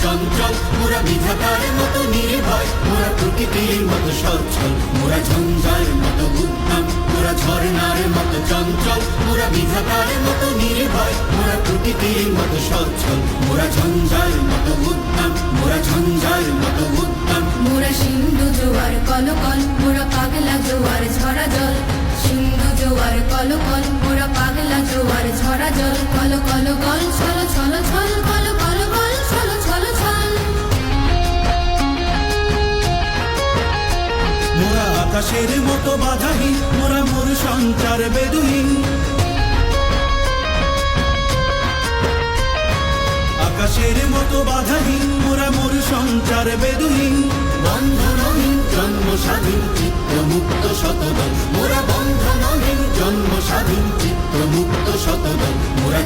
চঞ্চল, মোরা বিধাতার মতো নির্ভয়, মোরা প্রকৃতির মতো সচ্ছল, মোরা ঝঞ্ঝার মতো উদ্যম, মোরা ঝর্ণার মতো চঞ্চল, মোরা বিধাতার মতো নির্ভয়, মোরা প্রকৃতির মতো সচ্ছল, মোরা ঝঞ্ঝার মতো উদ্যম, মোরা ঝঞ্ঝার মতো উদ্যম। মোরা সিন্ধু জোয়ার কলকল, মোরা পাগলা জোয়ার ঝরা জল, সিন্ধু জোয়ার কলকল, মোরা পাগলা জোয়ার ঝরা জল, কল কল গল ছল ছল ছল, কল কল গল ছল ছল ছল। মোরা আকাশের মতো বাধাহীন, মোরা মোর সঞ্চার বেদুহীন, আকাশের মতো বাধাহীন, মোরা মোর সঞ্চার বেদুহীন। বন্ধনহীন জন্ম স্বাধীন চিত্ত মুক্ত শতদল, মোরা বন্ধনহীন জন্ম স্বাধীন চিত্ত মুক্ত শতদল, মোরা